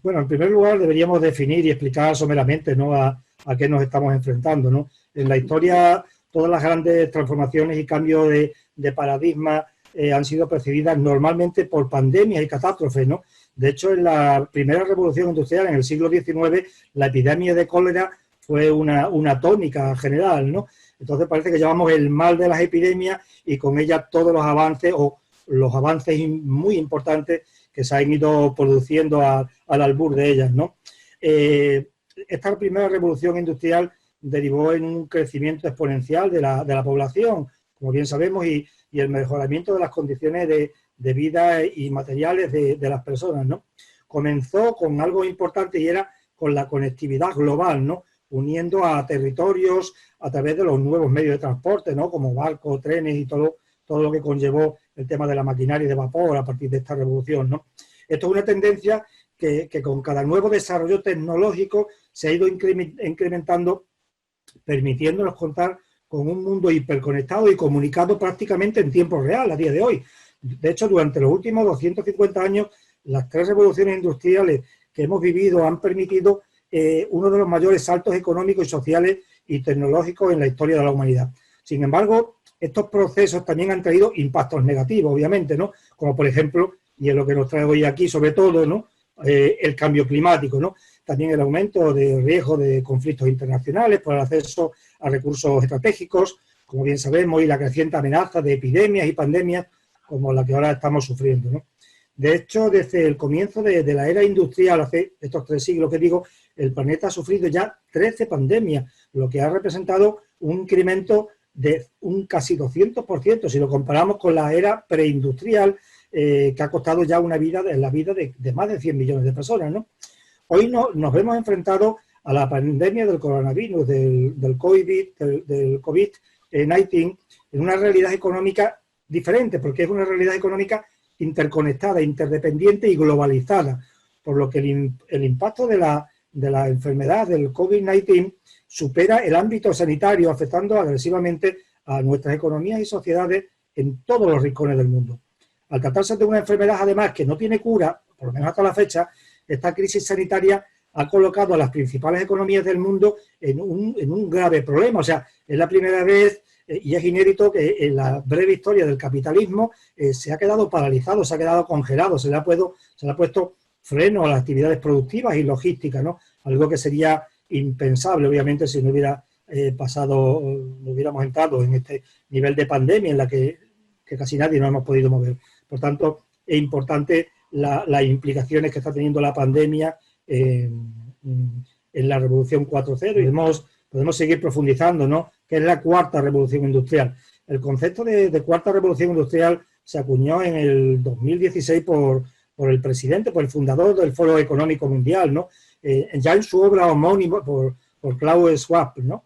Bueno, en primer lugar deberíamos definir y explicar someramente, ¿no?, a qué nos estamos enfrentando, ¿no? En la historia, todas las grandes transformaciones y cambios de paradigma han sido precedidas normalmente por pandemias y catástrofes, ¿no? De hecho, en la primera revolución industrial, en el siglo XIX, la epidemia de cólera fue una tónica general, ¿no? Entonces parece que llevamos el mal de las epidemias y con ella todos los avances o los avances muy importantes que se han ido produciendo al albur de ellas, ¿no? Esta primera revolución industrial derivó en un crecimiento exponencial de la población, como bien sabemos, y el mejoramiento de las condiciones de vida y materiales de las personas, ¿no? Comenzó con algo importante y era con la conectividad global, ¿no?, uniendo a territorios a través de los nuevos medios de transporte, ¿no?, como barcos, trenes y todo lo que conllevó el tema de la maquinaria de vapor a partir de esta revolución, ¿no? Esto es una tendencia que con cada nuevo desarrollo tecnológico se ha ido incrementando, permitiéndonos contar con un mundo hiperconectado y comunicado prácticamente en tiempo real a día de hoy. De hecho, durante los últimos 250 años, las 3 revoluciones industriales que hemos vivido han permitido uno de los mayores saltos económicos y sociales y tecnológicos en la historia de la humanidad. Sin embargo, estos procesos también han traído impactos negativos, obviamente, ¿no? Como por ejemplo, y es lo que nos trae hoy aquí sobre todo, ¿no?, el cambio climático, ¿no? También el aumento de riesgo de conflictos internacionales por el acceso a recursos estratégicos, como bien sabemos, y la creciente amenaza de epidemias y pandemias como la que ahora estamos sufriendo, ¿no? De hecho, desde el comienzo de la era industrial, hace estos 3 siglos que digo, el planeta ha sufrido ya 13 pandemias, lo que ha representado un incremento de un casi 200%, si lo comparamos con la era preindustrial, que ha costado ya la vida de más de 100 millones de personas, ¿no? Hoy nos vemos enfrentados a la pandemia del coronavirus, del COVID-19, en una realidad económica diferente, porque es una realidad económica interconectada, interdependiente y globalizada, por lo que el impacto de la enfermedad del COVID-19 supera el ámbito sanitario, afectando agresivamente a nuestras economías y sociedades en todos los rincones del mundo. Al tratarse de una enfermedad, además, que no tiene cura, por lo menos hasta la fecha, esta crisis sanitaria ha colocado a las principales economías del mundo en un grave problema. O sea, es la primera vez, y es inédito, que en la breve historia del capitalismo se ha quedado paralizado, se ha quedado congelado, se le ha puesto freno a las actividades productivas y logísticas, ¿no? Algo que sería impensable, obviamente, si no hubiera no hubiéramos entrado en este nivel de pandemia en la que casi nadie nos hemos podido mover. Por tanto, es importante las implicaciones que está teniendo la pandemia en la Revolución 4.0 y podemos seguir profundizando, ¿no?, que es la cuarta revolución industrial. El concepto de cuarta revolución industrial se acuñó en el 2016 por el presidente, por el fundador del Foro Económico Mundial, ¿no? Ya en su obra homónima por Klaus Schwab, ¿no?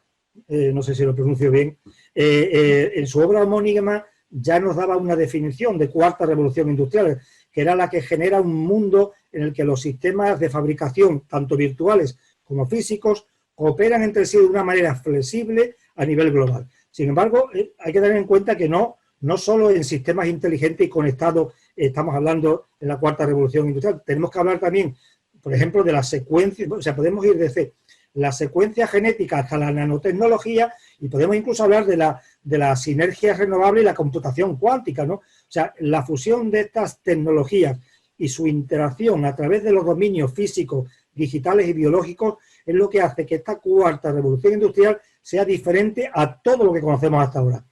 No sé si lo pronuncio bien. En su obra homónima ya nos daba una definición de cuarta revolución industrial, que era la que genera un mundo en el que los sistemas de fabricación, tanto virtuales como físicos, cooperan entre sí de una manera flexible a nivel global. Sin embargo, hay que tener en cuenta que no solo en sistemas inteligentes y conectados estamos hablando de la cuarta revolución industrial. Tenemos que hablar también, por ejemplo, de la secuencia, o sea, podemos ir desde la secuencia genética hasta la nanotecnología y podemos incluso hablar de la sinergia renovable y la computación cuántica, ¿no? O sea, la fusión de estas tecnologías y su interacción a través de los dominios físicos, digitales y biológicos es lo que hace que esta cuarta revolución industrial sea diferente a todo lo que conocemos hasta ahora.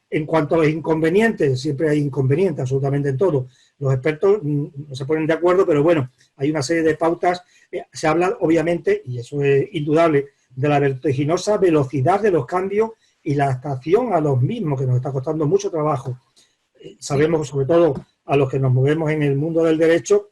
En cuanto a los inconvenientes, siempre hay inconvenientes absolutamente en todo. Los expertos no se ponen de acuerdo, pero bueno, hay una serie de pautas. Se habla, obviamente, y eso es indudable, de la vertiginosa velocidad de los cambios y la adaptación a los mismos, que nos está costando mucho trabajo. Sabemos, sobre todo a los que nos movemos en el mundo del derecho,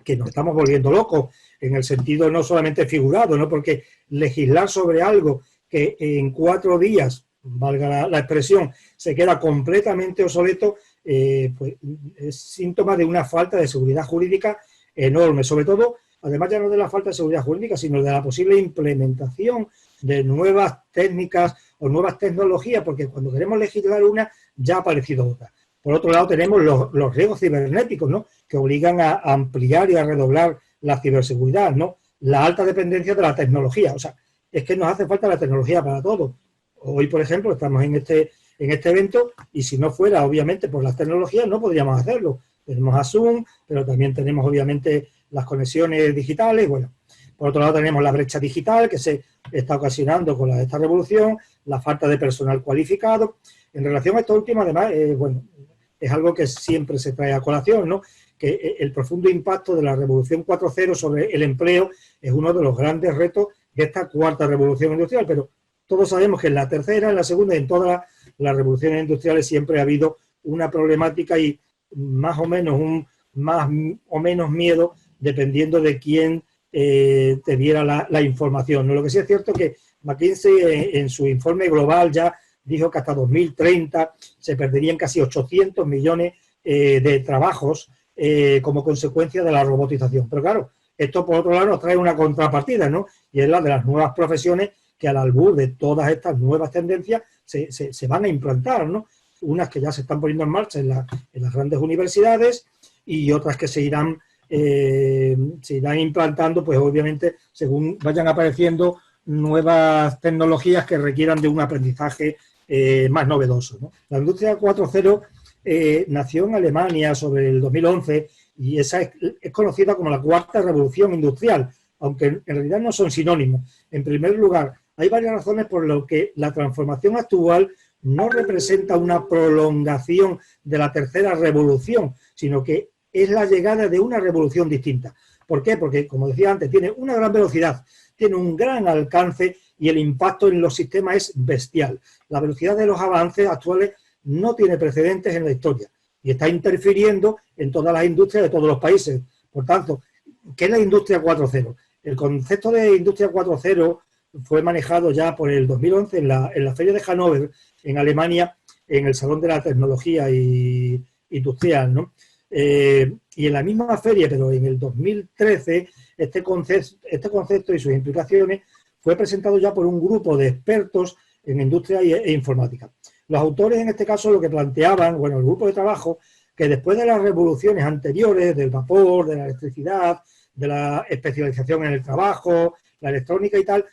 que nos estamos volviendo locos, en el sentido no solamente figurado, ¿no? Porque legislar sobre algo que en 4 días, valga la expresión, se queda completamente obsoleto, pues es síntoma de una falta de seguridad jurídica enorme, sobre todo, además ya no de la falta de seguridad jurídica, sino de la posible implementación de nuevas técnicas o nuevas tecnologías, porque cuando queremos legislar una, ya ha aparecido otra. Por otro lado, tenemos los riesgos cibernéticos, ¿no?, que obligan a ampliar y a redoblar la ciberseguridad, ¿no? La alta dependencia de la tecnología. O sea, es que nos hace falta la tecnología para todo. Hoy, por ejemplo, estamos en este evento y si no fuera, obviamente, por las tecnologías, no podríamos hacerlo. Tenemos a Zoom, pero también tenemos, obviamente, las conexiones digitales. Bueno, por otro lado, tenemos la brecha digital que se está ocasionando con esta revolución, la falta de personal cualificado. En relación a esto último, además, bueno, es algo que siempre se trae a colación, ¿no? Que el profundo impacto de la revolución 4.0 sobre el empleo es uno de los grandes retos de esta cuarta revolución industrial, pero todos sabemos que en la tercera, en la segunda y en todas las revoluciones industriales siempre ha habido una problemática y más o menos más o menos miedo dependiendo de quién te diera la información, ¿no? Lo que sí es cierto que McKinsey en su informe global ya dijo que hasta 2030 se perderían casi 800 millones de trabajos como consecuencia de la robotización. Pero claro, esto por otro lado nos trae una contrapartida, ¿no? Y es la de las nuevas profesiones que al albur de todas estas nuevas tendencias se van a implantar, ¿no? Unas que ya se están poniendo en marcha en las grandes universidades y otras que se irán implantando, pues obviamente, según vayan apareciendo nuevas tecnologías que requieran de un aprendizaje más novedoso, ¿no? La industria 4.0 nació en Alemania sobre el 2011 y esa es conocida como la cuarta revolución industrial, aunque en realidad no son sinónimos. En primer lugar, hay varias razones por las que la transformación actual no representa una prolongación de la tercera revolución, sino que es la llegada de una revolución distinta. ¿Por qué? Porque, como decía antes, tiene una gran velocidad, tiene un gran alcance y el impacto en los sistemas es bestial. La velocidad de los avances actuales no tiene precedentes en la historia y está interfiriendo en todas las industrias de todos los países. Por tanto, ¿qué es la industria 4.0? El concepto de industria 4.0 fue manejado ya por el 2011 en la Feria de Hannover, en Alemania, en el Salón de la Tecnología Industrial, ¿no? Y en la misma feria, pero en el 2013, este concepto y sus implicaciones fue presentado ya por un grupo de expertos en industria e informática. Los autores, en este caso, lo que planteaban, bueno, el grupo de trabajo, que después de las revoluciones anteriores, del vapor, de la electricidad, de la especialización en el trabajo, la electrónica y tal,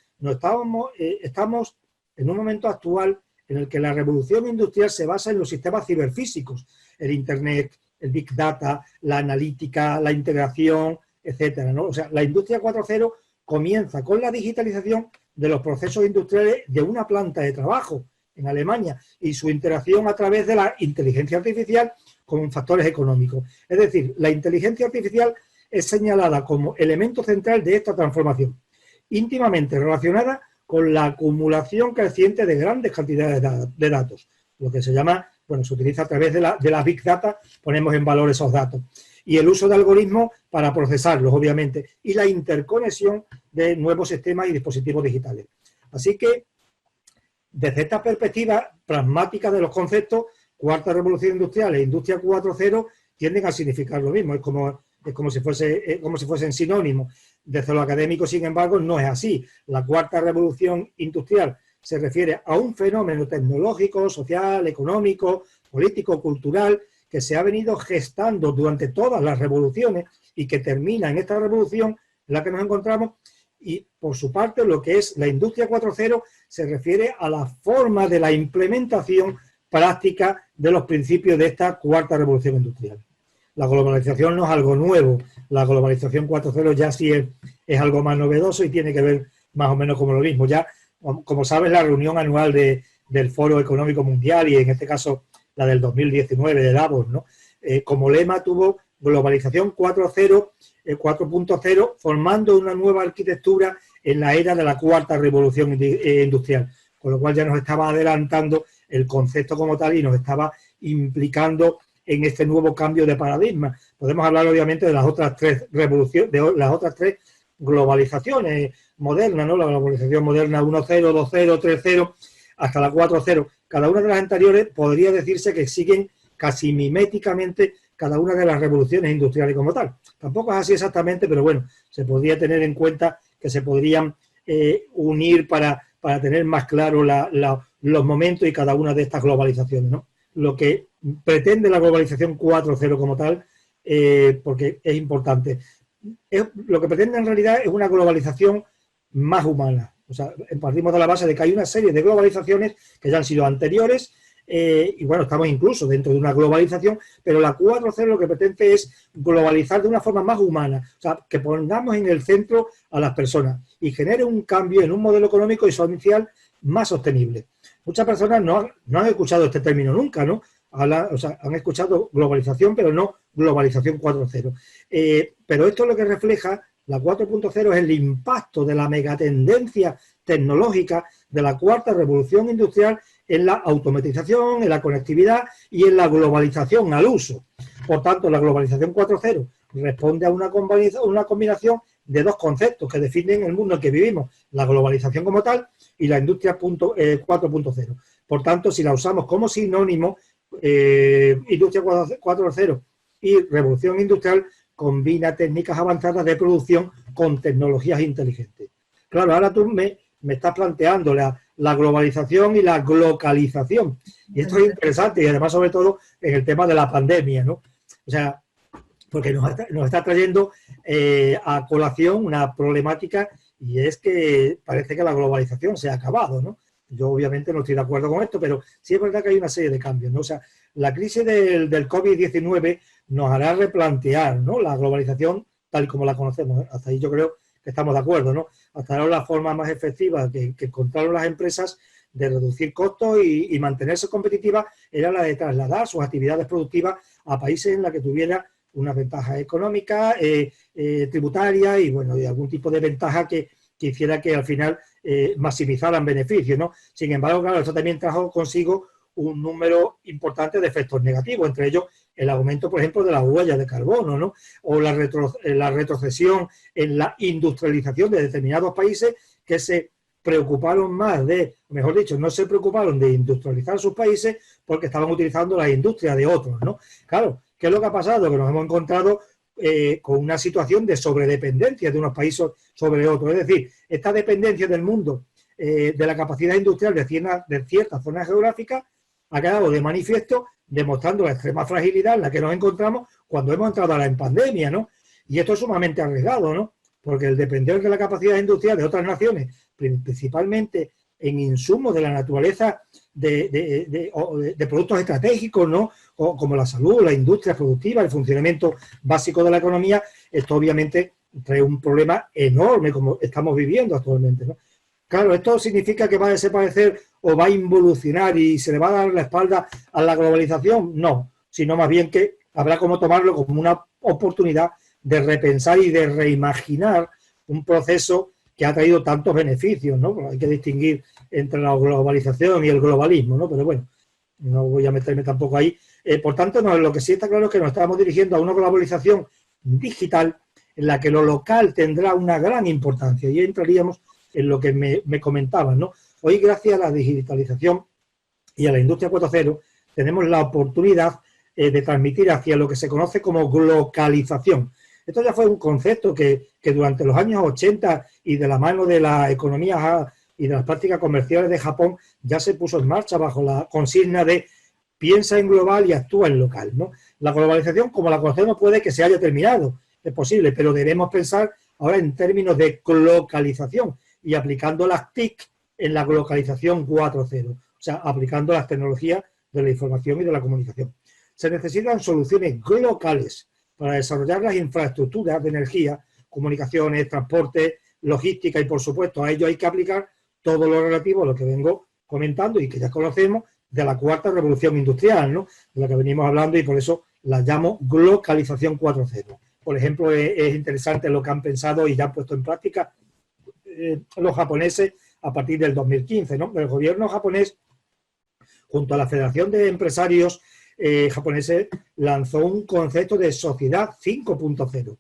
estamos en un momento actual en el que la revolución industrial se basa en los sistemas ciberfísicos, el Internet, el Big Data, la analítica, la integración, etcétera, ¿no? O sea, la industria 4.0 comienza con la digitalización de los procesos industriales de una planta de trabajo en Alemania y su interacción a través de la inteligencia artificial con factores económicos. Es decir, la inteligencia artificial es señalada como elemento central de esta transformación, íntimamente relacionada con la acumulación creciente de grandes cantidades de datos, lo que se llama, bueno, se utiliza a través de la Big Data, ponemos en valor esos datos, y el uso de algoritmos para procesarlos, obviamente, y la interconexión de nuevos sistemas y dispositivos digitales. Así que, desde esta perspectiva pragmática de los conceptos, cuarta revolución industrial e industria 4.0 tienden a significar lo mismo, es como si fuesen sinónimos. Desde lo académico, sin embargo, no es así. La cuarta revolución industrial se refiere a un fenómeno tecnológico, social, económico, político, cultural, que se ha venido gestando durante todas las revoluciones y que termina en esta revolución en la que nos encontramos. Y, por su parte, lo que es la industria 4.0 se refiere a la forma de la implementación práctica de los principios de esta cuarta revolución industrial. La globalización no es algo nuevo, la globalización 4.0 ya sí es algo más novedoso y tiene que ver más o menos como lo mismo. Ya, como sabes, la reunión anual del Foro Económico Mundial y en este caso la del 2019 de Davos, ¿no? Como lema tuvo globalización 4.0, formando una nueva arquitectura en la era de la cuarta revolución industrial, con lo cual ya nos estaba adelantando el concepto como tal y nos estaba implicando en este nuevo cambio de paradigma. Podemos hablar obviamente de las otras tres revoluciones, de las otras tres globalizaciones modernas, ¿no? La globalización moderna 1.0, 2.0, 3.0, hasta la 4.0. Cada una de las anteriores podría decirse que siguen casi miméticamente cada una de las revoluciones industriales como tal. Tampoco es así exactamente, pero bueno, se podría tener en cuenta que se podrían unir para tener más claro los momentos y cada una de estas globalizaciones, ¿no? Lo que pretende la globalización 4.0 como tal, porque es importante. lo que pretende en realidad es una globalización más humana. O sea, partimos de la base de que hay una serie de globalizaciones que ya han sido anteriores, y bueno, estamos incluso dentro de una globalización, pero la 4.0 lo que pretende es globalizar de una forma más humana, o sea, que pongamos en el centro a las personas y genere un cambio en un modelo económico y social más sostenible. Muchas personas no han escuchado este término nunca, ¿no? O sea, han escuchado globalización, pero no globalización 4.0. Pero esto es lo que refleja, la 4.0 es el impacto de la megatendencia tecnológica de la cuarta revolución industrial en la automatización, en la conectividad y en la globalización al uso. Por tanto, la globalización 4.0 responde a una combinación de dos conceptos que definen el mundo en que vivimos, la globalización como tal y la industria 4.0. Por tanto, si la usamos como sinónimo, industria 4.0 y revolución industrial combina técnicas avanzadas de producción con tecnologías inteligentes. Claro, ahora tú me estás planteando la globalización y la glocalización. Y esto es interesante y además sobre todo en el tema de la pandemia, ¿no? O sea, porque nos está trayendo a colación una problemática y es que parece que la globalización se ha acabado, ¿no? Yo obviamente no estoy de acuerdo con esto, pero sí es verdad que hay una serie de cambios, ¿no? O sea, la crisis del COVID-19 nos hará replantear, ¿no?, la globalización tal y como la conocemos, ¿eh? Hasta ahí yo creo que estamos de acuerdo, ¿no? Hasta ahora la forma más efectiva que encontraron las empresas de reducir costos y mantenerse competitivas era la de trasladar sus actividades productivas a países en los que tuviera unas ventajas económicas, tributarias y, bueno, y algún tipo de ventaja que hiciera que al final maximizaran beneficios, ¿no? Sin embargo, claro, esto también trajo consigo un número importante de efectos negativos, entre ellos el aumento, por ejemplo, de la huella de carbono, ¿no? O la retrocesión en la industrialización de determinados países que se preocuparon más mejor dicho, no se preocuparon de industrializar sus países porque estaban utilizando las industrias de otros, ¿no? Claro, ¿qué es lo que ha pasado? Que nos hemos encontrado con una situación de sobredependencia de unos países sobre otros. Es decir, esta dependencia del mundo de la capacidad industrial de ciertas zonas geográficas ha quedado de manifiesto, demostrando la extrema fragilidad en la que nos encontramos cuando hemos entrado ahora en pandemia, ¿no? Y esto es sumamente arriesgado, ¿no? Porque el depender de la capacidad industrial de otras naciones, principalmente en insumos de la naturaleza de productos estratégicos, ¿no?, o como la salud, la industria productiva, el funcionamiento básico de la economía, esto obviamente trae un problema enorme como estamos viviendo actualmente, ¿no? Claro, ¿esto significa que va a desaparecer o va a involucionar y se le va a dar la espalda a la globalización? No, sino más bien que habrá como tomarlo como una oportunidad de repensar y de reimaginar un proceso que ha traído tantos beneficios, ¿no? Porque hay que distinguir entre la globalización y el globalismo, ¿no? Pero bueno, no voy a meterme tampoco ahí. Por tanto, lo que sí está claro es que nos estamos dirigiendo a una globalización digital en la que lo local tendrá una gran importancia y entraríamos en lo que me comentaban, ¿no? Hoy, gracias a la digitalización y a la industria 4.0, tenemos la oportunidad de transmitir hacia lo que se conoce como glocalización. Esto ya fue un concepto que durante los años 80 y de la mano de la economía y de las prácticas comerciales de Japón ya se puso en marcha bajo la consigna de piensa en global y actúa en local, ¿no? La globalización, como la conocemos, puede que se haya terminado, es posible, pero debemos pensar ahora en términos de localización y aplicando las TIC en la globalización 4.0, o sea, aplicando las tecnologías de la información y de la comunicación. Se necesitan soluciones locales para desarrollar las infraestructuras de energía, comunicaciones, transporte, logística y, por supuesto, a ello hay que aplicar todo lo relativo a lo que vengo comentando y que ya conocemos de la cuarta revolución industrial, ¿no?, de la que venimos hablando y por eso la llamo globalización 4.0. Por ejemplo, es interesante lo que han pensado y ya han puesto en práctica los japoneses a partir del 2015, ¿no? El gobierno japonés, junto a la Federación de Empresarios japoneses, lanzó un concepto de sociedad 5.0.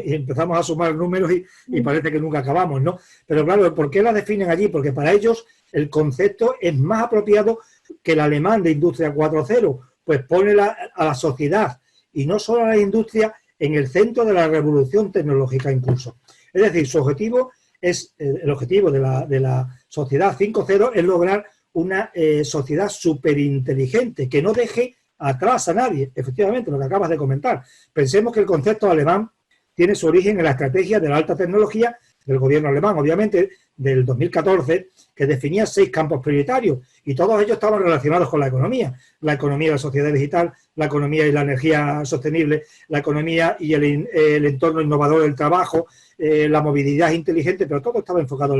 Y empezamos a sumar números y parece que nunca acabamos, ¿no? Pero claro, ¿por qué la definen allí? Porque para ellos el concepto es más apropiado que el alemán de Industria 4.0, pues pone a la sociedad y no solo a la industria en el centro de la revolución tecnológica en curso. Es decir, su objetivo es, el objetivo de la sociedad 5.0 es lograr una sociedad superinteligente que no deje atrás a nadie. Efectivamente, lo que acabas de comentar. Pensemos que el concepto alemán tiene su origen en la estrategia de la alta tecnología del gobierno alemán, obviamente del 2014, que definía 6 campos prioritarios y todos ellos estaban relacionados con la economía y la sociedad digital, la economía y la energía sostenible, la economía y el entorno innovador del trabajo, la movilidad inteligente, pero todo estaba enfocado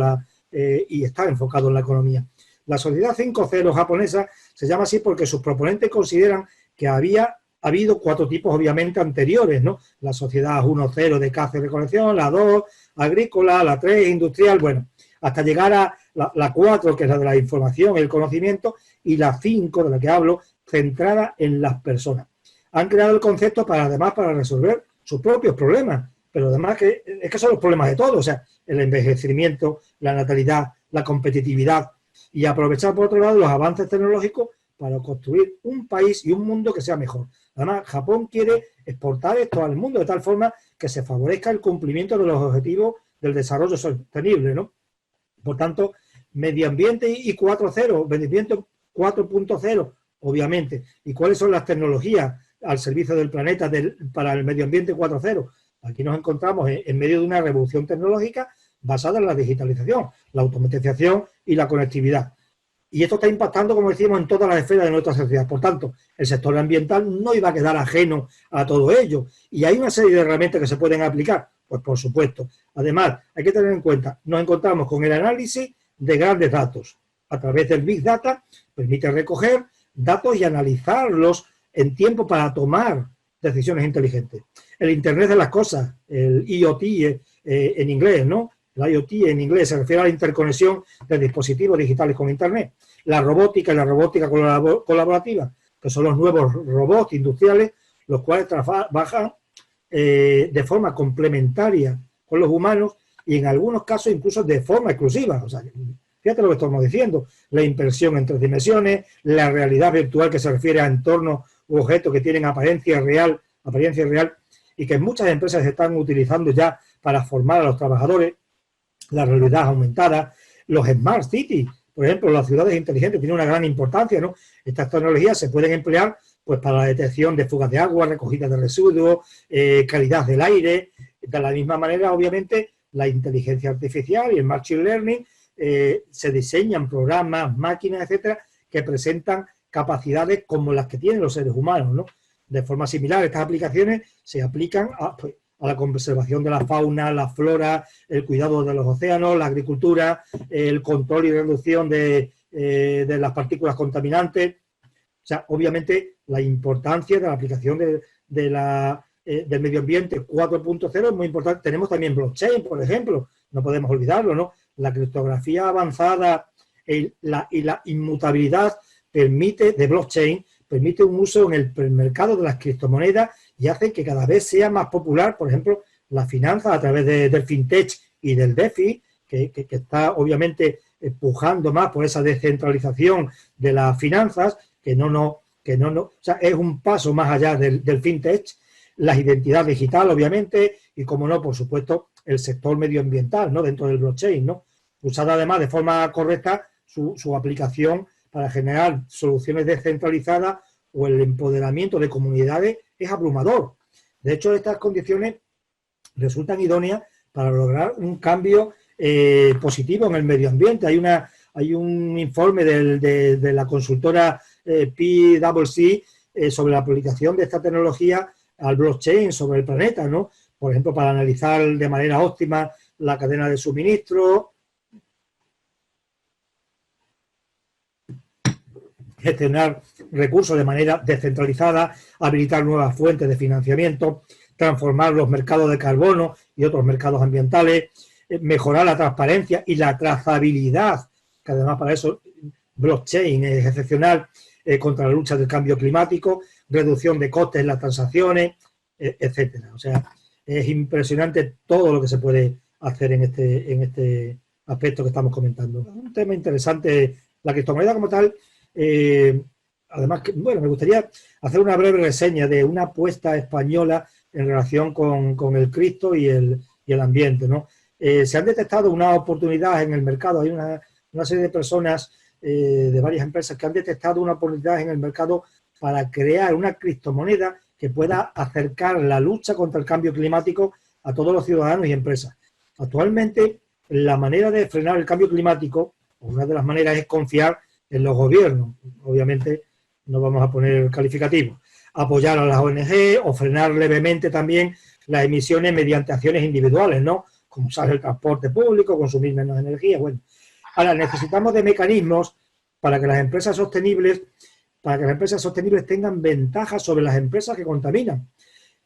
y está enfocado en la economía. La sociedad 5.0 japonesa se llama así porque sus proponentes consideran que había habido 4 tipos obviamente anteriores, ¿no? La sociedad 1.0 de caza y recolección, la 2 agrícola, la 3 industrial, bueno, hasta llegar a la 4, que es la de la información y el conocimiento, y la 5, de la que hablo, centrada en las personas. Han creado el concepto además para resolver sus propios problemas, pero además es que son los problemas de todos, o sea, el envejecimiento, la natalidad, la competitividad, y aprovechar por otro lado los avances tecnológicos para construir un país y un mundo que sea mejor. Además, Japón quiere exportar esto al mundo de tal forma que se favorezca el cumplimiento de los objetivos del desarrollo sostenible, ¿no? Por tanto, medio ambiente y 4.0, medio ambiente 4.0, obviamente. ¿Y cuáles son las tecnologías al servicio del planeta para el medio ambiente 4.0? Aquí nos encontramos en medio de una revolución tecnológica basada en la digitalización, la automatización y la conectividad. Y esto está impactando, como decimos, en todas las esferas de nuestra sociedad. Por tanto, el sector ambiental no iba a quedar ajeno a todo ello. Y hay una serie de herramientas que se pueden aplicar. Pues por supuesto. Además, hay que tener en cuenta, nos encontramos con el análisis de grandes datos. A través del Big Data permite recoger datos y analizarlos en tiempo para tomar decisiones inteligentes. El Internet de las cosas, el IoT en inglés, ¿no? El IoT en inglés se refiere a la interconexión de dispositivos digitales con Internet. La robótica y la robótica colaborativa, que son los nuevos robots industriales, los cuales trabajan de forma complementaria con los humanos y en algunos casos incluso de forma exclusiva. O sea, fíjate lo que estamos diciendo, la impresión en 3 dimensiones, la realidad virtual que se refiere a entornos u objetos que tienen apariencia real y que muchas empresas están utilizando ya para formar a los trabajadores, la realidad aumentada, los Smart Cities, por ejemplo, las ciudades inteligentes tienen una gran importancia, ¿no? Estas tecnologías se pueden emplear pues para la detección de fugas de agua, recogida de residuos, calidad del aire. De la misma manera, obviamente, la inteligencia artificial y el machine learning se diseñan programas, máquinas, etcétera, que presentan capacidades como las que tienen los seres humanos, ¿no? De forma similar, estas aplicaciones se aplican a la conservación de la fauna, la flora, el cuidado de los océanos, la agricultura, el control y reducción de las partículas contaminantes. O sea, obviamente, la importancia de la aplicación del medio ambiente 4.0 es muy importante. Tenemos también blockchain, por ejemplo, no podemos olvidarlo, ¿no? La criptografía avanzada y la inmutabilidad de blockchain permite un uso en el mercado de las criptomonedas y hace que cada vez sea más popular, por ejemplo, la finanza a través del fintech y del DeFi, que está obviamente empujando más por esa descentralización de las finanzas, o sea, es un paso más allá del fintech, la identidad digital, obviamente, y como no, por supuesto, el sector medioambiental, ¿no? Dentro del blockchain, ¿no? Usada además de forma correcta su aplicación para generar soluciones descentralizadas o el empoderamiento de comunidades es abrumador. De hecho, estas condiciones resultan idóneas para lograr un cambio positivo en el medio ambiente. Hay un informe de la consultora PwC sobre la aplicación de esta tecnología al blockchain sobre el planeta, ¿no? Por ejemplo, para analizar de manera óptima la cadena de suministro, gestionar recursos de manera descentralizada, habilitar nuevas fuentes de financiamiento, transformar los mercados de carbono y otros mercados ambientales, mejorar la transparencia y la trazabilidad, que además para eso blockchain es excepcional, contra la lucha del cambio climático, reducción de costes en las transacciones, etcétera. O sea, es impresionante todo lo que se puede hacer en este aspecto que estamos comentando. Un tema interesante, la criptomoneda como tal. Además, bueno, me gustaría hacer una breve reseña de una apuesta española en relación con el cripto y el ambiente, ¿no? Se han detectado unas oportunidades en el mercado. Hay una serie de personas de varias empresas que han detectado una oportunidad en el mercado para crear una criptomoneda que pueda acercar la lucha contra el cambio climático a todos los ciudadanos y empresas. Actualmente, la manera de frenar el cambio climático, una de las maneras es confiar en los gobiernos. Obviamente, no vamos a poner calificativos. Apoyar a las ONG o frenar levemente también las emisiones mediante acciones individuales, ¿no? Como usar el transporte público, consumir menos energía, bueno. Ahora, necesitamos de mecanismos para que las empresas sostenibles tengan ventajas sobre las empresas que contaminan,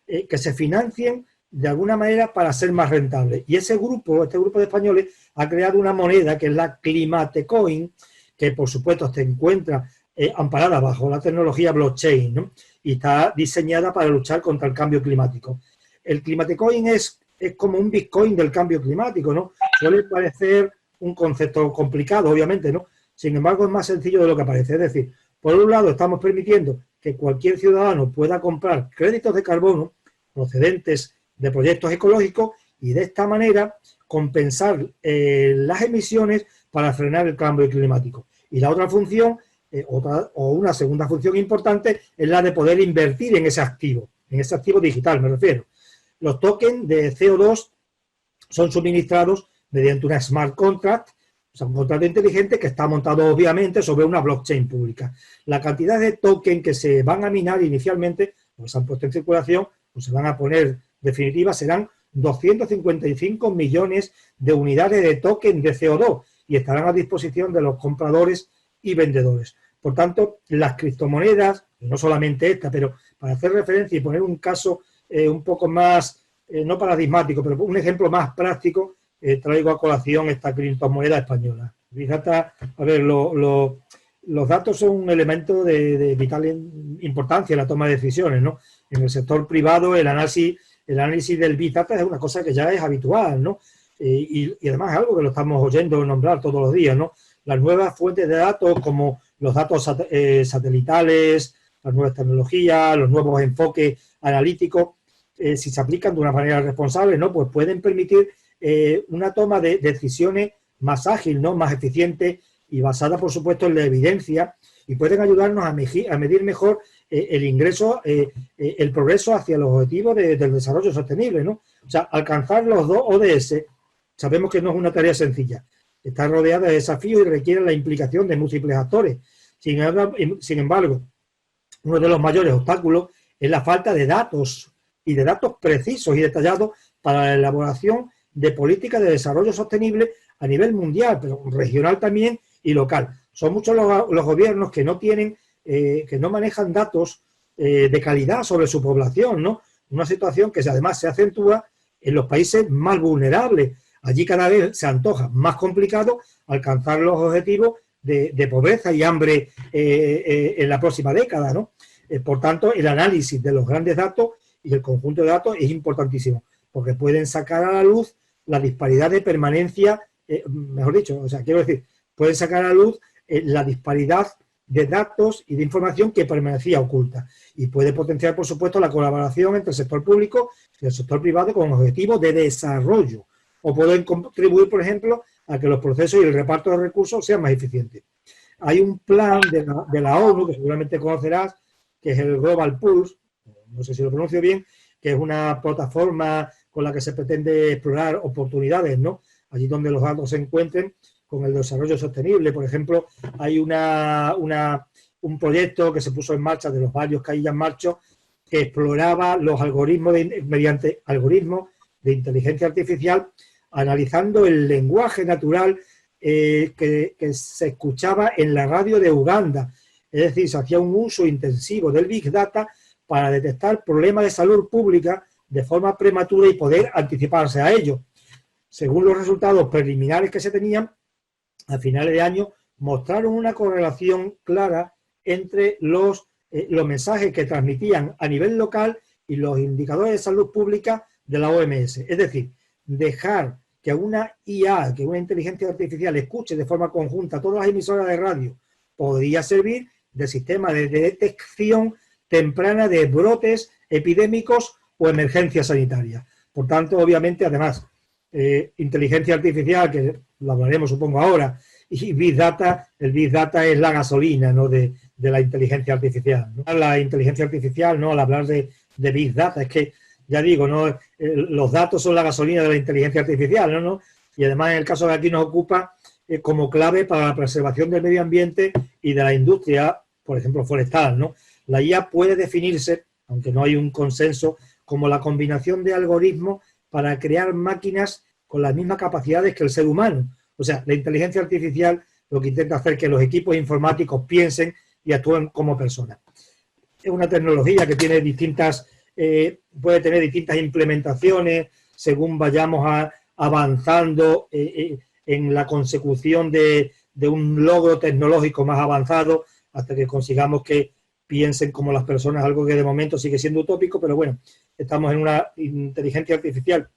que se financien de alguna manera para ser más rentables. Y este grupo de españoles ha creado una moneda que es la Climatecoin, que por supuesto se encuentra amparada bajo la tecnología blockchain, ¿no? Y está diseñada para luchar contra el cambio climático. El Climatecoin es como un Bitcoin del cambio climático, ¿no? Suele parecer un concepto complicado, obviamente, ¿no? Sin embargo, es más sencillo de lo que parece. Es decir, por un lado, estamos permitiendo que cualquier ciudadano pueda comprar créditos de carbono procedentes de proyectos ecológicos y de esta manera compensar las emisiones para frenar el cambio climático. Y la otra función, una segunda función importante, es la de poder invertir en ese activo digital, me refiero. Los tokens de CO2 son suministrados mediante una smart contract, o sea, un contrato inteligente que está montado obviamente sobre una blockchain pública. La cantidad de tokens que se van a minar inicialmente, o se han puesto en circulación, o se van a poner definitivas, serán 255 millones de unidades de token de CO2 y estarán a disposición de los compradores y vendedores. Por tanto, las criptomonedas, no solamente esta, pero para hacer referencia y poner un caso un poco más, no paradigmático, pero un ejemplo más práctico, traigo a colación esta criptomoneda española. Fíjate, a ver, los datos son un elemento de vital importancia en la toma de decisiones, ¿no? En el sector privado el análisis del Big Data es una cosa que ya es habitual, ¿no? Y además es algo que lo estamos oyendo nombrar todos los días, ¿no? Las nuevas fuentes de datos como los datos satelitales, las nuevas tecnologías, los nuevos enfoques analíticos, si se aplican de una manera responsable, ¿no? Pues pueden permitir una toma de decisiones más ágil, ¿no? Más eficiente y basada, por supuesto, en la evidencia, y pueden ayudarnos a medir mejor el ingreso, el progreso hacia los objetivos del desarrollo sostenible, ¿no? O sea, alcanzar los 2 ODS, sabemos que no es una tarea sencilla. Está rodeada de desafíos y requiere la implicación de múltiples actores. Sin embargo, uno de los mayores obstáculos es la falta de datos, y de datos precisos y detallados para la elaboración de políticas de desarrollo sostenible a nivel mundial, pero regional también y local. Son muchos los gobiernos que no tienen, que no manejan datos de calidad sobre su población, ¿no? Una situación que además se acentúa en los países más vulnerables. Allí cada vez se antoja más complicado alcanzar los objetivos de pobreza y hambre en la próxima década, ¿no? Por tanto, el análisis de los grandes datos y el conjunto de datos es importantísimo, porque pueden sacar a la luz la disparidad de permanencia, mejor dicho, o sea, quiero decir, pueden sacar a la luz la disparidad de datos y de información que permanecía oculta, y puede potenciar, por supuesto, la colaboración entre el sector público y el sector privado con objetivos de desarrollo, o pueden contribuir, por ejemplo, a que los procesos y el reparto de recursos sean más eficientes. Hay un plan de la ONU, que seguramente conocerás, que es el Global Pulse, no sé si lo pronuncio bien, que es una plataforma con la que se pretende explorar oportunidades, ¿no? Allí donde los datos se encuentren con el desarrollo sostenible. Por ejemplo, hay un proyecto que se puso en marcha, de los varios que hay ya en marcha, que exploraba los algoritmos mediante algoritmos de inteligencia artificial, analizando el lenguaje natural que se escuchaba en la radio de Uganda. Es decir, se hacía un uso intensivo del Big Data para detectar problemas de salud pública de forma prematura y poder anticiparse a ello. Según los resultados preliminares que se tenían, a finales de año mostraron una correlación clara entre los mensajes que transmitían a nivel local y los indicadores de salud pública de la OMS. Es decir, dejar que una IA, que una inteligencia artificial escuche de forma conjunta todas las emisoras de radio, podría servir de sistema de detección temprana de brotes epidémicos o emergencias sanitarias. Por tanto, obviamente, además, inteligencia artificial, que lo hablaremos supongo ahora, y Big Data, el Big Data es la gasolina, ¿no?, de la inteligencia artificial, ¿no? La inteligencia artificial, ¿no?, al hablar de Big Data, es que ya digo, ¿no? Los datos son la gasolina de la inteligencia artificial, ¿no? Y además en el caso de aquí nos ocupa como clave para la preservación del medio ambiente y de la industria, por ejemplo, forestal, ¿no? La IA puede definirse, aunque no hay un consenso, como la combinación de algoritmos para crear máquinas con las mismas capacidades que el ser humano. O sea, la inteligencia artificial lo que intenta hacer es que los equipos informáticos piensen y actúen como personas. Es una tecnología que tiene distintas, puede tener distintas implementaciones según vayamos avanzando en la consecución de un logro tecnológico más avanzado hasta que consigamos que piensen como las personas, algo que de momento sigue siendo utópico, pero bueno, estamos en una inteligencia artificial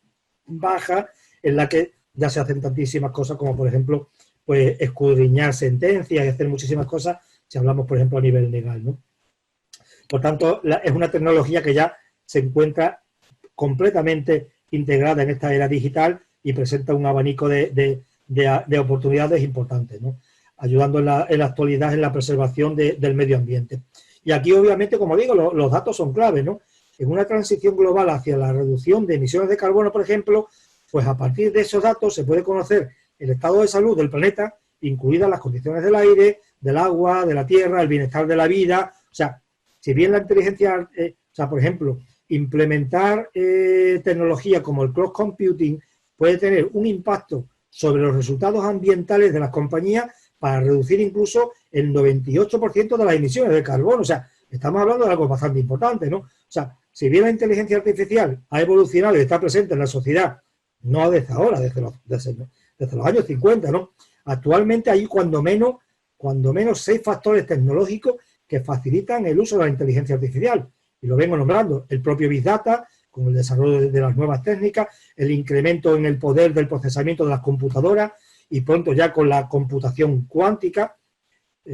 baja en la que ya se hacen tantísimas cosas como, por ejemplo, pues escudriñar sentencias y hacer muchísimas cosas si hablamos, por ejemplo, a nivel legal, ¿no? Por tanto, es una tecnología que ya se encuentra completamente integrada en esta era digital y presenta un abanico de oportunidades importantes, ¿no? Ayudando en la actualidad en la preservación del medio ambiente. Y aquí, obviamente, como digo, los datos son claves, ¿no? En una transición global hacia la reducción de emisiones de carbono, por ejemplo, pues a partir de esos datos se puede conocer el estado de salud del planeta, incluidas las condiciones del aire, del agua, de la tierra, el bienestar de la vida. O sea, si bien la inteligencia, por ejemplo, implementar tecnología como el cloud computing puede tener un impacto sobre los resultados ambientales de las compañías para reducir incluso el 98% de las emisiones de carbono. O sea, estamos hablando de algo bastante importante, ¿no? O sea, si bien la inteligencia artificial ha evolucionado y está presente en la sociedad, no desde ahora, desde los años 50, ¿no? Actualmente hay cuando menos 6 factores tecnológicos que facilitan el uso de la inteligencia artificial. Y lo vengo nombrando, el propio Big Data, con el desarrollo de las nuevas técnicas, el incremento en el poder del procesamiento de las computadoras y pronto ya con la computación cuántica,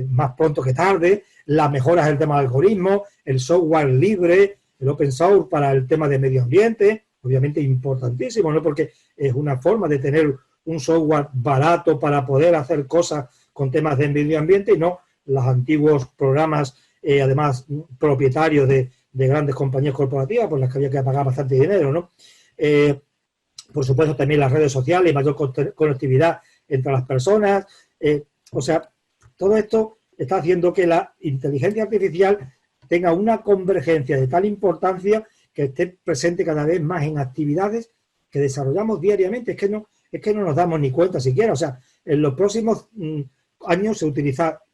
más pronto que tarde, las mejoras del tema de algoritmos, el software libre, el open source para el tema de medio ambiente, obviamente importantísimo, ¿no? Porque es una forma de tener un software barato para poder hacer cosas con temas de medio ambiente y no los antiguos programas, además propietarios de grandes compañías corporativas por las que había que pagar bastante dinero, ¿no? Por supuesto también las redes sociales, mayor conectividad entre las personas, o sea, todo esto está haciendo que la inteligencia artificial tenga una convergencia de tal importancia que esté presente cada vez más en actividades que desarrollamos diariamente. Es que no nos damos ni cuenta siquiera. O sea, en los próximos años se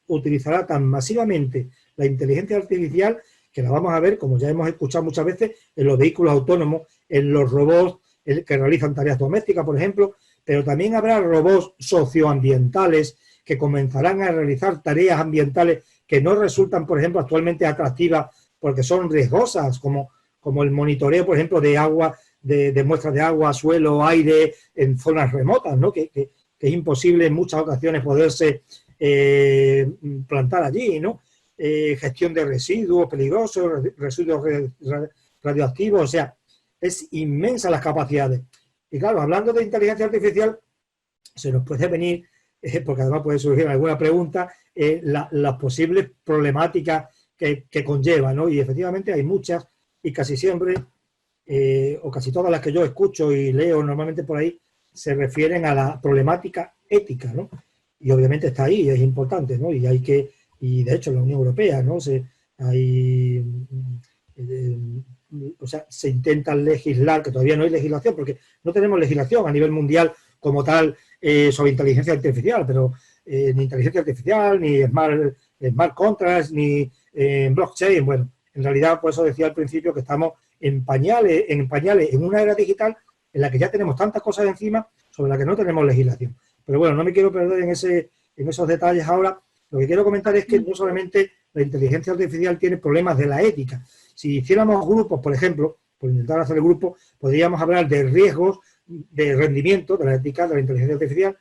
utilizará tan masivamente la inteligencia artificial que la vamos a ver, como ya hemos escuchado muchas veces, en los vehículos autónomos, en los robots que realizan tareas domésticas, por ejemplo, pero también habrá robots socioambientales que comenzarán a realizar tareas ambientales que no resultan, por ejemplo, actualmente atractivas porque son riesgosas, como el monitoreo, por ejemplo, de agua, de muestras de agua, suelo, aire, en zonas remotas, ¿no? Que es imposible en muchas ocasiones poderse plantar allí, ¿no? Gestión de residuos peligrosos, residuos radioactivos, o sea, es inmensa las capacidades. Y claro, hablando de inteligencia artificial, se nos puede venir, porque además puede surgir alguna pregunta, las posibles problemáticas que conlleva, ¿no? Y efectivamente hay muchas, y casi siempre, o casi todas las que yo escucho y leo normalmente por ahí, se refieren a la problemática ética, ¿no? Y obviamente está ahí, es importante, ¿no? Y de hecho en la Unión Europea, ¿no? Se intenta legislar, que todavía no hay legislación, porque no tenemos legislación a nivel mundial como tal sobre inteligencia artificial, pero ni inteligencia artificial, ni smart contracts, ni blockchain. Bueno, en realidad, por eso decía al principio que estamos en pañales en una era digital en la que ya tenemos tantas cosas encima sobre las que no tenemos legislación. Pero bueno, no me quiero perder en esos detalles ahora. Lo que quiero comentar es que no solamente la inteligencia artificial tiene problemas de la ética. Si hiciéramos grupos, por ejemplo, por intentar hacer el grupo, podríamos hablar de riesgos de rendimiento de la ética de la inteligencia artificial,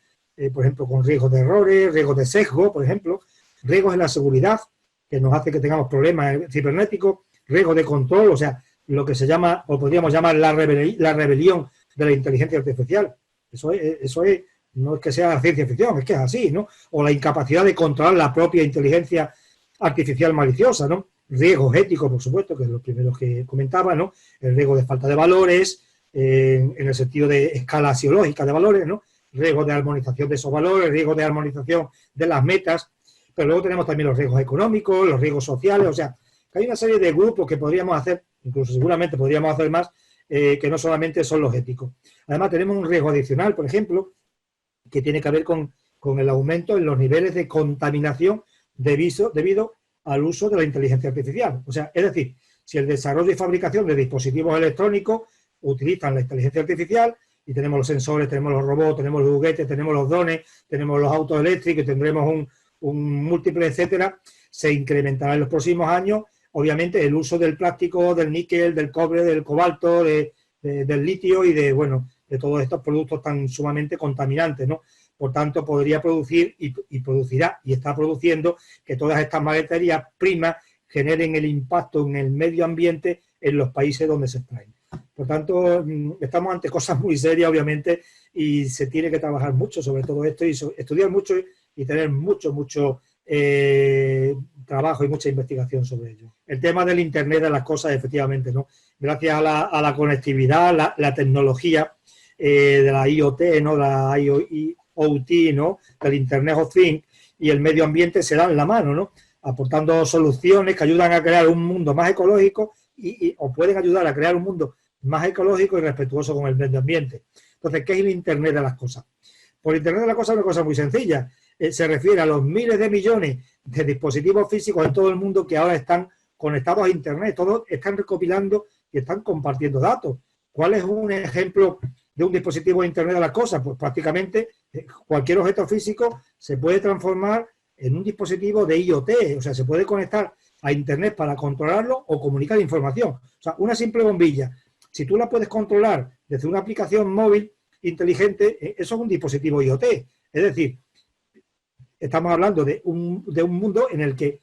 por ejemplo, con riesgos de errores, riesgos de sesgo, por ejemplo, riesgos en la seguridad, que nos hace que tengamos problemas cibernéticos, riesgos de control, o sea, lo que se llama, o podríamos llamar la rebelión de la inteligencia artificial. Eso es, no es que sea ciencia ficción, es que es así, ¿no? O la incapacidad de controlar la propia inteligencia artificial maliciosa, ¿no? riesgos éticos, por supuesto, que es lo primero que comentaba, ¿no? El riesgo de falta de valores, en el sentido de escala axiológica de valores, ¿no? Riesgo de armonización de esos valores, riesgo de armonización de las metas, pero luego tenemos también los riesgos económicos, los riesgos sociales, o sea, que hay una serie de grupos que podríamos hacer, incluso seguramente podríamos hacer más, que no solamente son los éticos. Además tenemos un riesgo adicional, por ejemplo, que tiene que ver con el aumento en los niveles de contaminación debido al uso de la inteligencia artificial. O sea, es decir, si el desarrollo y fabricación de dispositivos electrónicos utilizan la inteligencia artificial, y tenemos los sensores, tenemos los robots, tenemos los juguetes, tenemos los drones, tenemos los autos eléctricos, tendremos un múltiple, etcétera, se incrementará en los próximos años, obviamente, el uso del plástico, del níquel, del cobre, del cobalto, del litio y de todos estos productos tan sumamente contaminantes, ¿no? Por tanto, podría producir y producirá y está produciendo que todas estas materias primas generen el impacto en el medio ambiente en los países donde se extraen. Por tanto, estamos ante cosas muy serias, obviamente, y se tiene que trabajar mucho sobre todo esto y estudiar mucho y tener mucho trabajo y mucha investigación sobre ello. El tema del Internet de las cosas, efectivamente, ¿no? Gracias a la conectividad, la tecnología de la IoT, ¿no? La IoT, ¿no? Del Internet of Things y el medio ambiente se dan la mano, ¿no? Aportando soluciones que ayudan a crear un mundo más ecológico o pueden ayudar a crear un mundo más ecológico y respetuoso con el medio ambiente. Entonces, ¿qué es el Internet de las cosas? Por Internet de las cosas es una cosa muy sencilla. Se refiere a los miles de millones de dispositivos físicos en todo el mundo que ahora están conectados a Internet. Todos están recopilando y están compartiendo datos. ¿Cuál es un ejemplo de un dispositivo de Internet de las cosas? Pues prácticamente cualquier objeto físico se puede transformar en un dispositivo de IoT. O sea, se puede conectar a Internet para controlarlo o comunicar información. O sea, una simple bombilla, si tú la puedes controlar desde una aplicación móvil inteligente, eso es un dispositivo IoT. Es decir, estamos hablando de un mundo en el que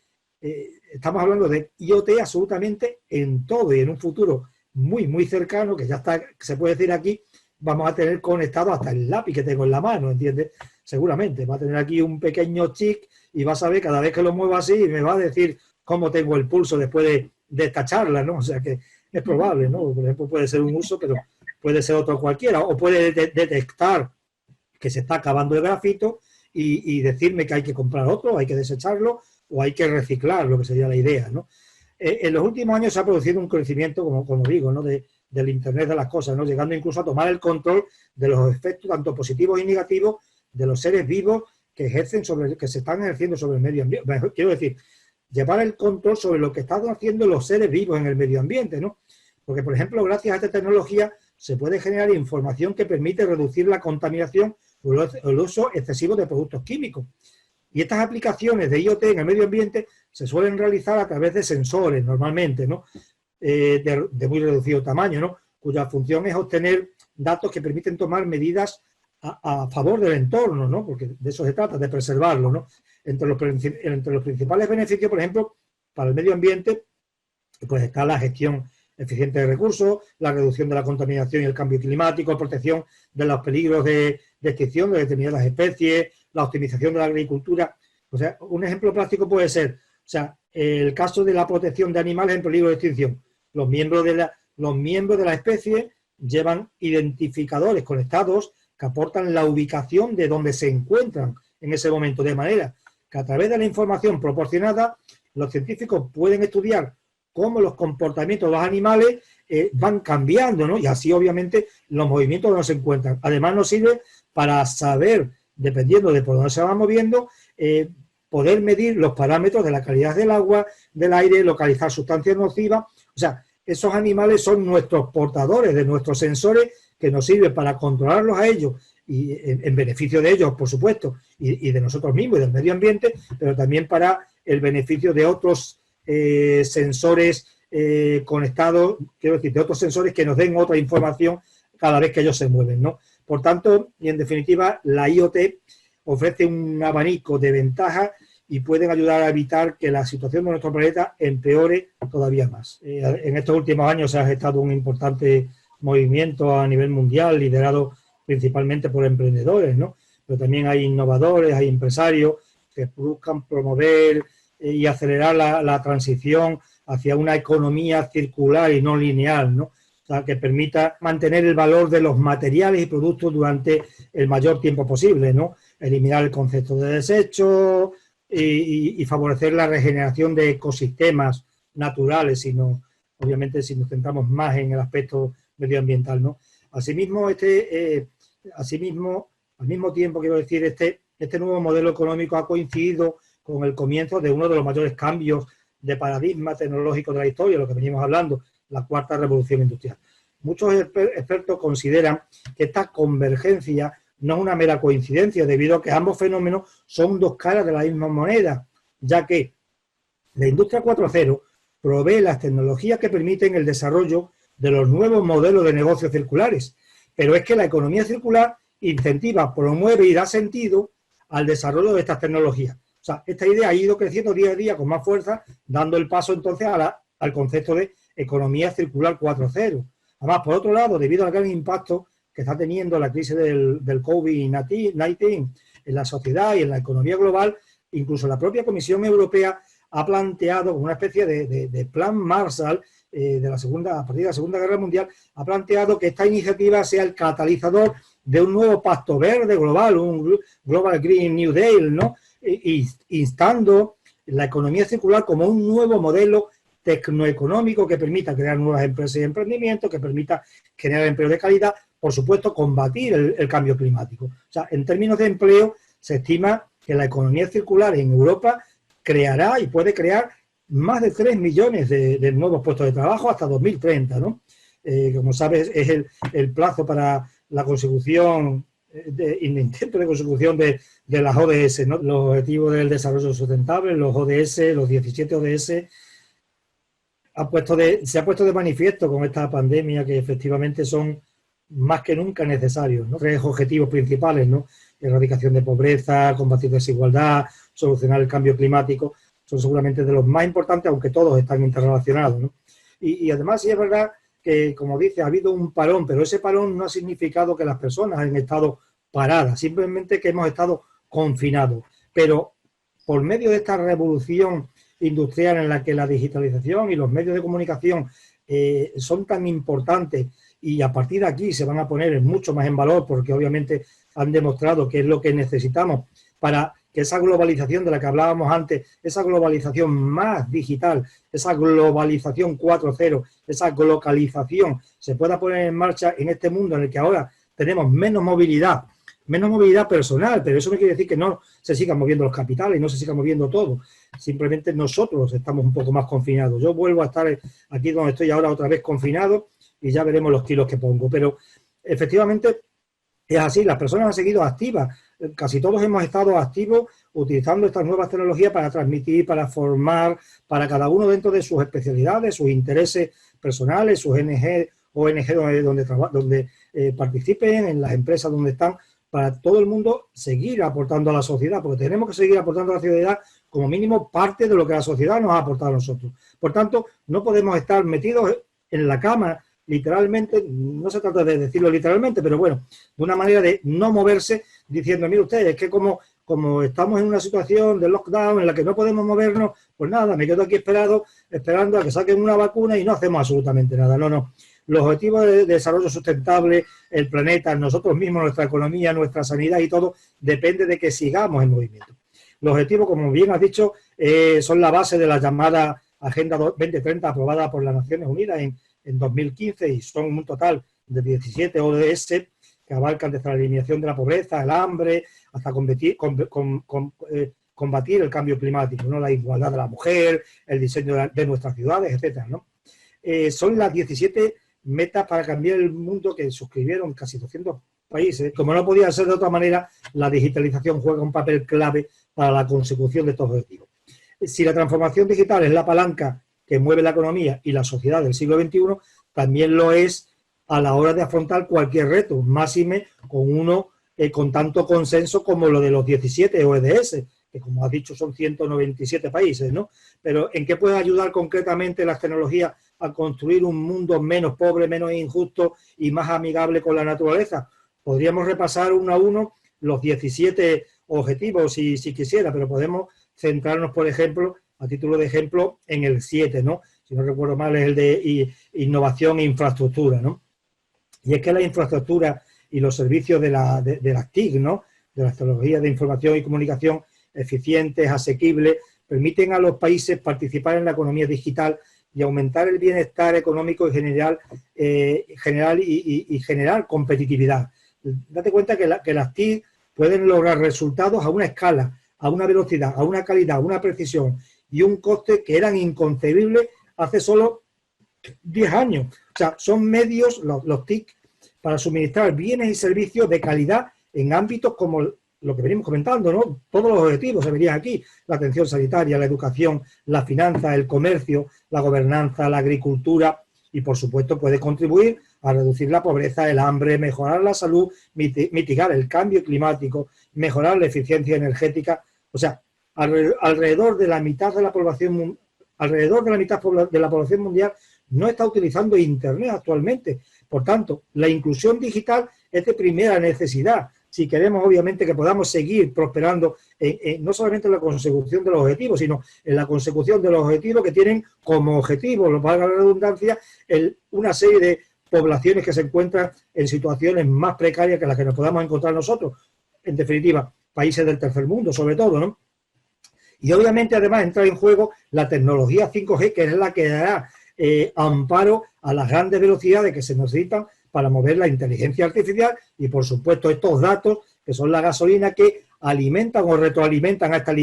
estamos hablando de IoT absolutamente en todo y en un futuro muy cercano, que ya está, se puede decir aquí, vamos a tener conectado hasta el lápiz que tengo en la mano, ¿entiendes? Seguramente, va a tener aquí un pequeño chip y va a saber cada vez que lo muevo así y me va a decir cómo tengo el pulso después de esta charla, ¿no? O sea que es probable, ¿no? Por ejemplo, puede ser un uso, pero puede ser otro cualquiera, o puede detectar que se está acabando el grafito y decirme que hay que comprar otro, hay que desecharlo o hay que reciclar, lo que sería la idea, ¿no? En los últimos años se ha producido un crecimiento, como digo, ¿no? Del Internet de las cosas, ¿no? Llegando incluso a tomar el control de los efectos, tanto positivos y negativos, de los seres vivos que se están ejerciendo sobre el medio ambiente. Quiero decir, llevar el control sobre lo que están haciendo los seres vivos en el medio ambiente, ¿no? Porque, por ejemplo, gracias a esta tecnología se puede generar información que permite reducir la contaminación o el uso excesivo de productos químicos. Y estas aplicaciones de IoT en el medio ambiente se suelen realizar a través de sensores, normalmente, ¿no? De muy reducido tamaño, ¿no? Cuya función es obtener datos que permiten tomar medidas a favor del entorno, ¿no? Porque de eso se trata, de preservarlo, ¿no? Entre los principales beneficios, por ejemplo, para el medio ambiente, pues está la gestión eficiente de recursos, la reducción de la contaminación y el cambio climático, protección de los peligros de extinción de determinadas especies, la optimización de la agricultura. O sea, un ejemplo práctico puede ser, o sea, el caso de la protección de animales en peligro de extinción. Los miembros de la especie llevan identificadores conectados que aportan la ubicación de donde se encuentran en ese momento, de manera que a través de la información proporcionada, los científicos pueden estudiar cómo los comportamientos de los animales van cambiando, ¿no? Y así, obviamente, los movimientos donde se encuentran. Además, nos sirve para saber, dependiendo de por dónde se van moviendo, poder medir los parámetros de la calidad del agua, del aire, localizar sustancias nocivas. O sea, esos animales son nuestros portadores de nuestros sensores que nos sirven para controlarlos a ellos y en beneficio de ellos, por supuesto, y de nosotros mismos y del medio ambiente, pero también para el beneficio de otros sensores conectados, quiero decir, de otros sensores que nos den otra información cada vez que ellos se mueven, ¿no? Por tanto, y en definitiva, la IoT ofrece un abanico de ventajas y pueden ayudar a evitar que la situación de nuestro planeta empeore todavía más. En estos últimos años se ha gestado un importante movimiento a nivel mundial, liderado principalmente por emprendedores, ¿no? Pero también hay innovadores, hay empresarios que buscan promover y acelerar la transición hacia una economía circular y no lineal, ¿no? O sea, que permita mantener el valor de los materiales y productos durante el mayor tiempo posible, ¿no? Eliminar el concepto de desecho y favorecer la regeneración de ecosistemas naturales, sino, obviamente, si nos centramos más en el aspecto medioambiental, ¿no? Asimismo, al mismo tiempo, quiero decir, este nuevo modelo económico ha coincidido con el comienzo de uno de los mayores cambios de paradigma tecnológico de la historia, lo que venimos hablando, la cuarta revolución industrial. Muchos expertos consideran que esta convergencia no es una mera coincidencia, debido a que ambos fenómenos son dos caras de la misma moneda, ya que la industria 4.0 provee las tecnologías que permiten el desarrollo de los nuevos modelos de negocios circulares, pero es que la economía circular incentiva, promueve y da sentido al desarrollo de estas tecnologías. O sea, esta idea ha ido creciendo día a día con más fuerza, dando el paso entonces al concepto de economía circular 4.0. Además, por otro lado, debido al gran impacto que está teniendo la crisis del COVID-19 en la sociedad y en la economía global, incluso la propia Comisión Europea ha planteado como una especie de plan Marshall a partir de la Segunda Guerra Mundial, ha planteado que esta iniciativa sea el catalizador de un nuevo pacto verde global, un Global Green New Deal, ¿no? Instando la economía circular como un nuevo modelo tecnoeconómico que permita crear nuevas empresas y emprendimientos, que permita generar empleo de calidad, por supuesto, combatir el cambio climático. O sea, en términos de empleo, se estima que la economía circular en Europa creará y puede crear más de 3 millones de nuevos puestos de trabajo hasta 2030, ¿no? Como sabes, es el plazo para la consecución, el intento de consecución de las ODS, ¿no? Los Objetivos del Desarrollo Sustentable, los ODS, los 17 ODS, se ha puesto de manifiesto con esta pandemia que efectivamente son más que nunca necesarios, ¿no? 3 objetivos principales, ¿no? Erradicación de pobreza, combatir desigualdad, solucionar el cambio climático, son seguramente de los más importantes, aunque todos están interrelacionados, ¿no? Y además sí es verdad que, como dice, ha habido un parón, pero ese parón no ha significado que las personas hayan estado paradas, simplemente que hemos estado confinados. Pero por medio de esta revolución industrial en la que la digitalización y los medios de comunicación son tan importantes, y a partir de aquí se van a poner mucho más en valor, porque obviamente han demostrado que es lo que necesitamos para que esa globalización de la que hablábamos antes, esa globalización más digital, esa globalización 4.0, esa globalización se pueda poner en marcha en este mundo en el que ahora tenemos menos movilidad personal, pero eso no quiere decir que no se sigan moviendo los capitales, no se siga moviendo todo. Simplemente nosotros estamos un poco más confinados. Yo vuelvo a estar aquí donde estoy ahora otra vez confinado y ya veremos los kilos que pongo. Pero efectivamente es así, las personas han seguido activas. Casi todos hemos estado activos utilizando estas nuevas tecnologías para transmitir, para formar, para cada uno dentro de sus especialidades, sus intereses personales, sus ONG donde participen, en las empresas donde están, para todo el mundo seguir aportando a la sociedad, porque tenemos que seguir aportando a la sociedad como mínimo parte de lo que la sociedad nos ha aportado a nosotros. Por tanto, no podemos estar metidos en la cama, literalmente, no se trata de decirlo literalmente, pero bueno, de una manera de no moverse, diciendo, mire usted, es que como estamos en una situación de lockdown en la que no podemos movernos, pues nada, me quedo aquí esperando a que saquen una vacuna y no hacemos absolutamente nada. No. Los objetivos de desarrollo sustentable, el planeta, nosotros mismos, nuestra economía, nuestra sanidad y todo, depende de que sigamos en movimiento. Los objetivos, como bien has dicho, son la base de la llamada Agenda 2030 aprobada por las Naciones Unidas en 2015 y son un total de 17 ODS que abarcan desde la eliminación de la pobreza, el hambre, hasta combatir el cambio climático, ¿no? La igualdad de la mujer, el diseño de nuestras ciudades, etcétera, ¿no? Son las 17 metas para cambiar el mundo que suscribieron casi 200 países. Como no podía ser de otra manera, la digitalización juega un papel clave para la consecución de estos objetivos. Si la transformación digital es la palanca que mueve la economía y la sociedad del siglo XXI, también lo es a la hora de afrontar cualquier reto, máxime con uno con tanto consenso como lo de los 17 ODS, que como has dicho son 197 países, ¿no? Pero ¿en qué pueden ayudar concretamente las tecnologías a construir un mundo menos pobre, menos injusto y más amigable con la naturaleza? Podríamos repasar uno a uno los 17 objetivos si quisiera, pero podemos centrarnos, por ejemplo, a título de ejemplo, en el 7, ¿no? si no recuerdo mal, es el de innovación e infraestructura, ¿no? Y es que la infraestructura y los servicios de las TIC, ¿no?, de las tecnologías de información y comunicación eficientes, asequibles, permiten a los países participar en la economía digital y aumentar el bienestar económico y generar competitividad. Date cuenta que las TIC pueden lograr resultados a una escala, a una velocidad, a una calidad, a una precisión y un coste que eran inconcebibles hace solo 10 años. O sea, son medios, los TIC, para suministrar bienes y servicios de calidad en ámbitos como lo que venimos comentando, ¿no? Todos los objetivos se verían aquí: la atención sanitaria, la educación, la finanza, el comercio, la gobernanza, la agricultura, y por supuesto puede contribuir a reducir la pobreza, el hambre, mejorar la salud, mitigar el cambio climático, mejorar la eficiencia energética. O sea, alrededor de la mitad de la población, mundial no está utilizando Internet actualmente. Por tanto, la inclusión digital es de primera necesidad si queremos, obviamente, que podamos seguir prosperando no solamente en la consecución de los objetivos, sino en la consecución de los objetivos que tienen como objetivo, lo valga la redundancia, una serie de poblaciones que se encuentran en situaciones más precarias que las que nos podamos encontrar nosotros. En definitiva, países del tercer mundo, sobre todo, ¿no? Y obviamente, además, entra en juego la tecnología 5G, que es la que dará amparo a las grandes velocidades que se necesitan para mover la inteligencia artificial y, por supuesto, estos datos que son la gasolina que alimentan o retroalimentan a esta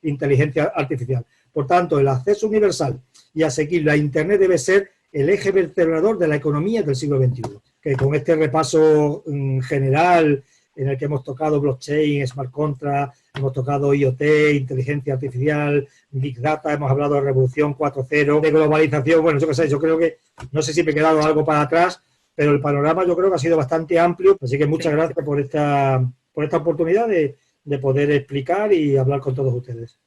inteligencia artificial. Por tanto, el acceso universal y asequible a Internet debe ser el eje vertebrador de la economía del siglo XXI. Que con este repaso general en el que hemos tocado blockchain, smart contract, hemos tocado IoT, inteligencia artificial, big data, hemos hablado de revolución 4.0, de globalización, bueno, yo qué sé, yo creo que, no sé si me he quedado algo para atrás, pero el panorama yo creo que ha sido bastante amplio, así que muchas gracias por esta oportunidad de poder explicar y hablar con todos ustedes.